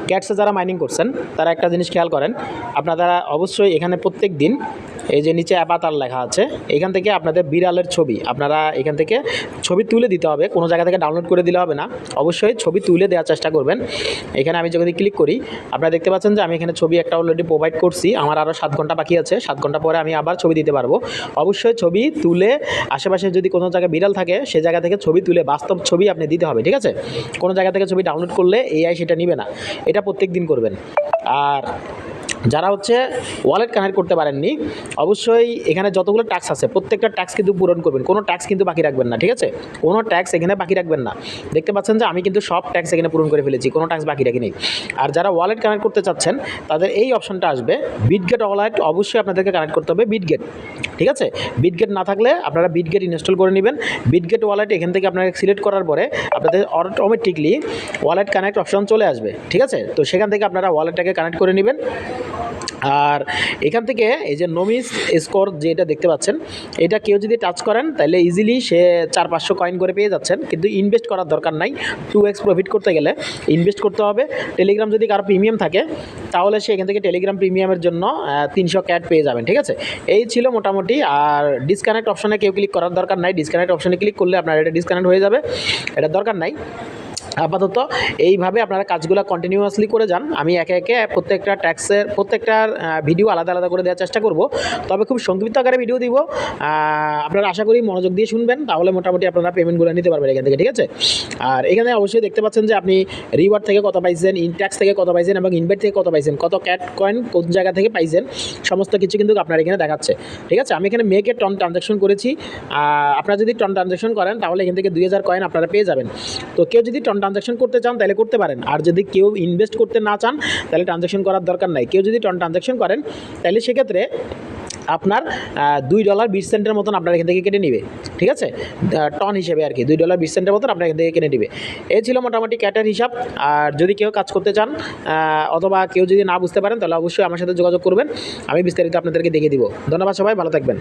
ক্যাটসে যারা মাইনিং করছেন তারা একটা জিনিস খেয়াল করেন, আপনারা অবশ্যই এখানে প্রত্যেক দিন এই যে নিচে অ্যাভাটার লেখা আছে, এখান থেকে আপনাদের বিড়ালের ছবি আপনারা এখান থেকে ছবি তুলে দিতে হবে, কোনো জায়গা থেকে ডাউনলোড করে দিলে হবে না, অবশ্যই ছবি তুলে দেওয়ার চেষ্টা করবেন। এখানে আমি যদি ক্লিক করি আপনারা দেখতে পাচ্ছেন যে আমি এখানে ছবি একটা অলরেডি প্রোভাইড করছি, আমার আরও 7 ঘন্টা বাকি আছে, 7 ঘন্টা পরে আমি আবার ছবি দিতে পারবো। অবশ্যই ছবি তুলে আশেপাশে যদি কোনো জায়গায় বিড়াল থাকে সেই জায়গা থেকে ছবি তুলে বাস্তব ছবি আপনি দিতে হবে, ঠিক আছে? কোনো জায়গা থেকে ছবি ডাউনলোড করলে এআই সেটা নিবে না, এটা প্রত্যেক দিন করবেন। আর যারা হচ্ছে ওয়ালেট কানেক্ট করতে পারেননি, অবশ্যই এখানে যতগুলো ট্যাক্স আছে প্রত্যেকটা ট্যাক্স কিন্তু পূরণ করবেন, কোনো ট্যাক্স কিন্তু বাকি রাখবেন না, ঠিক আছে? কোনো ট্যাক্স এখানে বাকি রাখবেন না। দেখতে পাচ্ছেন যে আমি কিন্তু সব ট্যাক্স এখানে পূরণ করে ফেলেছি, কোনো ট্যাক্স বাকি রাখিনি। আর যারা ওয়ালেট কানেক্ট করতে চাচ্ছেন তাদের এই অপশনটা আসবে, বিটগেট ওয়ালেট অবশ্যই আপনাদেরকে কানেক্ট করতে হবে বিটগেট, ঠিক আছে? বিটগেট না থাকলে আপনারা বিটগেট ইনস্টল করে নেবেন। বিটগেট ওয়ালেট এখান থেকে আপনারা সিলেক্ট করার পরে আপনাদের অটোমেটিকলি ওয়ালেট কানেক্ট অপশন চলে আসবে, ঠিক আছে? তো সেখান থেকে আপনারা ওয়ালেটটাকে কানেক্ট করে নেবেন। আর এখান থেকে এই যে নমিস স্কোর যেটা দেখতে পাচ্ছেন, এটা কেউ যদি টাচ করেন তাহলে ইজিলি সে 400-500 কয়েন করে পেয়ে যাচ্ছেন, কিন্তু ইনভেস্ট করার দরকার নাই। 2x প্রফিট করতে গেলে ইনভেস্ট করতে হবে। টেলিগ্রাম যদি কারো প্রিমিয়াম থাকে তাহলে সে এখান থেকে টেলিগ্রাম প্রিমিয়ামের জন্য 300 ক্যাট পেয়ে যাবেন, ঠিক আছে? এই ছিল মোটামুটি। আর ডিসকানেক্ট অপশনে কেউ ক্লিক করার দরকার নাই, ডিসকানেক্ট অপশনে ক্লিক করলে আপনার এটা ডিসকানেক্ট হয়ে যাবে, এটা দরকার নাই। আপাতত এইভাবে আপনারা কাজগুলো কন্টিনিউয়াসলি করে যান। আমি একে একে প্রত্যেকটা ট্যাক্সের প্রত্যেকটার ভিডিও আলাদা আলাদা করে দেওয়ার চেষ্টা করব, তবে খুব সংক্ষিপ্ত আকারে ভিডিও দিব। আপনারা আশা করি মনোযোগ দিয়ে শুনবেন, তাহলে মোটামুটি আপনারা পেমেন্টগুলো নিতে পারবেন এখান থেকে, ঠিক আছে? আর এখানে অবশ্যই দেখতে পাচ্ছেন যে আপনি রিওয়ার্ড থেকে কত পাইছেন, ইনট্যাক্স থেকে কত পাইছেন এবং ইনভাইট থেকে কত পাইছেন, কত ক্যাট কয়েন কোন জায়গা থেকে পাইছেন, সমস্ত কিছু কিন্তু আপনার এখানে দেখাচ্ছে, ঠিক আছে? আমি এখানে মেকে টন ট্রানজ্যাকশন করেছি। আপনারা যদি টন ট্রানজ্যাকশন করেন তাহলে এখান থেকে 2000 কয়েন আপনারা পেয়ে যাবেন। তো কেউ যদি টন ট্রানজ্যাকশন করতে চান তাহলে করতে পারেন, আর যদি কেউ ইনভেস্ট করতে না চান তাহলে ট্রানজ্যাকশন করার দরকার নাই। কেউ যদি টন ট্রানজ্যাকশন করেন তাহলে সেক্ষেত্রে আপনার $2.20 মতন আপনার এখান থেকে কেটে নেবে, ঠিক আছে? টন হিসেবে আর কি $2.20 মতন আপনার এখান থেকে কেটে নেবে। এই ছিল মোটামুটি ক্যাটের হিসাব। আর যদি কেউ কাজ করতে চান অথবা কেউ যদি না বুঝতে পারেন তাহলে অবশ্যই আমার সাথে যোগাযোগ করবেন, আমি বিস্তারিত আপনাদেরকে দেখিয়ে দিব। ধন্যবাদ, সবাই ভালো থাকবেন।